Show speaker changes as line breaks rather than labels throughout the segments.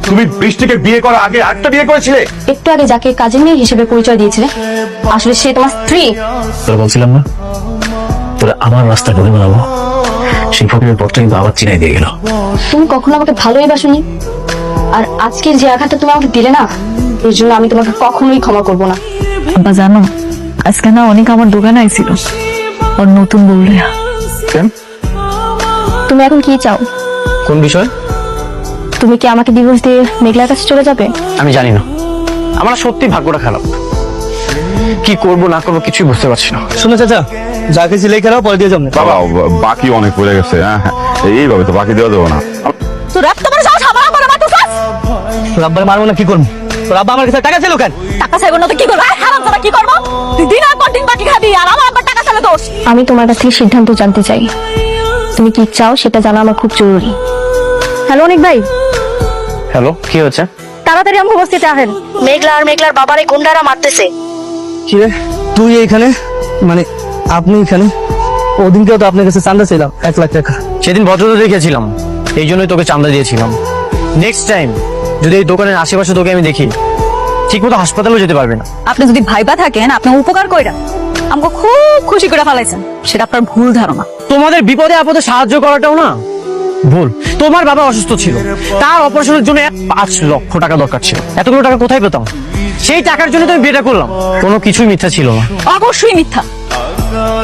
তুমি বৃষ্টিকে বিয়ে করার আগে আরেকটা বিয়ে করেছিলে?
একটু আগে যাকে কাজের মেয়ে হিসেবে পরিচয় দিয়েছিলে আসলে সে তোমার স্ত্রী।
তোরা বলছিলাম না তোরা আমার রাস্তা করে বানাবো, সেই ফকিরের পথটা কিন্তু আবার চিনাই দিয়ে গেল।
তুমি কখনো আমাকে ভালোই বাসনি, আর আজকের যে আঘাতটা তুমি আমাকে দিলে না, এর জন্য আমি তোমাকে কখনোই ক্ষমা করবো না।
আব্বা জানো, আজকে না অনেক আমার দোকানে আইছিল ওর নতুন বললে।
কেন?
তুমি এখন কি চাও?
কোন বিষয়?
তুমি কি আমাকে ডিভোর্স দিয়ে মেঘলার কাছে চলে যাবে?
আমি জানি না, আমার সত্যি ভাগ্যটা খারাপ, কি করব না করবো কিছুই বুঝতে পারছি না।
শুনো চাচা, যা কিছু লেখা পরে দিয়ে যাবো।
বাবা বাকি অনেক পড়ে গেছে। হ্যাঁ এইভাবে তো বাকি দেওয়া যাবে না।
তোর এত বড় সাহস আমার আব্বার মারতেছস?
তোর আব্বার মারবো না কি করবো? তোর আব্বা আমার কাছে টাকা ছিল কেন?
টাকা চাইবো না তো কি করবো? হারাম তোরা কি করবো? তুই দিন আর পর দিন বাকি খাবি আর আমার আব্বার টাকা চাইলে দোষ।
আমি তোমার কাছ থেকে সিদ্ধান্ত জানতে চাই, তুমি কি চাও সেটা জানা আমার খুব জরুরি। হ্যালো অনিক ভাই,
হ্যালো, কি হচ্ছে?
তাড়াতাড়ি আমি উপস্থিত আহেন। মেঘলা আর মেঘলার বাবারে গুন্ডারা মারতেছে।
কি রে তুই এইখানে, মানে আপনি এখানে? ওদিনকেও তো আপনার কাছে চান্দা ছিলাম 1 লাখ টাকা।
সেদিন ভদ্রতা দেখেছিলাম, এই জন্যই তোকে চাঁদা দিয়েছিলাম। নেক্সট টাইম যদি এই দোকানের আশেপাশে তোকে আমি দেখি, ঠিক মতো হাসপাতালেও যেতে পারবে না।
আপনি যদি ভাইবা থাকেন আপনি উপকার কইরা আমাকে খুব খুশি করে ফেলাইছেন, সেটা আপনার ভুল ধারণা।
তোমাদের বিপদে আপদে সাহায্য করাটাও না ভুল। তোমার বাবা অসুস্থ ছিল, তার অপারেশনের জন্য 5 লক্ষ টাকা দরকার ছিল। এতগুলো টাকা কোথায় পেতাম? সেই টাকার জন্য তুমি বিয়েটা করলাম। কোনো কিছুই মিথ্যা ছিল না।
অবশ্যই মিথ্যা,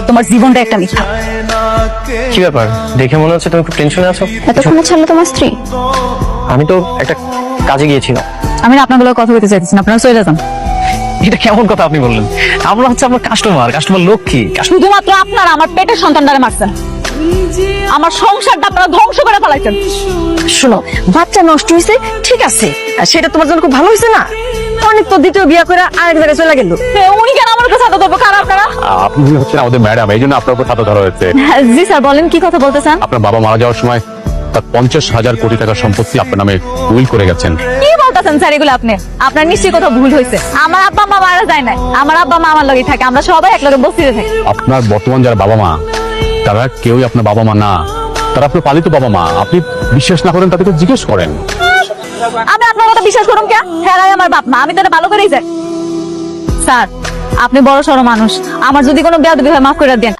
তোমার জীবনটা একটা মিথ্যা।
কি ব্যাপার, দেখে মনে হচ্ছে তুমি খুব টেনশনে আছো।
এতক্ষণে ছাড়লো তোমার স্ত্রী?
আমি তো একটা কাজে গিয়েছিলাম।
আমি না আপনার কথা বলতে চাইতেছি না, আপনারা চলে যান।
এটা কেমন কথা আপনি বললেন? আমরা হচ্ছে আমার কাস্টমার লক্ষ্মী।
শুধুমাত্র আপনারা আমার পেটের সন্তানটারে মারছেন, আমার সংসারটা আপনারা ধ্বংস করে ফেলাইছেন।
শোনো, বাচ্চা নষ্ট হয়েছে ঠিক আছে, আর সেটা তোমার জন্য খুব ভালো হয়েছে না? অনেক তো দ্বিতীয় বিয়ে করে আরেক জায়গায় চলে গেল।
উনি কেন আমার কাছে এত ধরবো খারাপ? আপনারা
আপনি হচ্ছেন আমাদের ম্যাডাম, এই জন্য আপনার উপর ছাতা ধরা হয়েছে।
জি স্যার, বলেন কি কথা বলতে চান?
আপনার বাবা মারা যাওয়ার সময় তার 50,000 কোটি টাকার সম্পত্তি আপনার নামে উইল করে গেছেন।
কি বলতেছেন স্যার এগুলো? আপনি আপনার নিশ্চয়ই কোথাও ভুল হয়েছে। আমার আব্বা মা মারা যায় নাই, আমার আব্বা মা আমার লগেই থাকে, আমরা সবাই এক লগে বস্তিতে থাকি।
আপনার বর্তমান যারা বাবা মা, তারা কেউই আপনার বাবা মা না, তারা আপনার পালিত বাবা মা। আপনি বিশ্বাস না করেন তাদেরকে জিজ্ঞেস করেন।
আমি আপনার কথা বিশ্বাস করুন কে? হ্যাঁ আমার বাপ মা, আমি তো এটা ভালো করেই যাই। স্যার আপনি বড় সড়ো মানুষ, আমার যদি কোনো বেয়াদবি হয় মাফ করে দেন।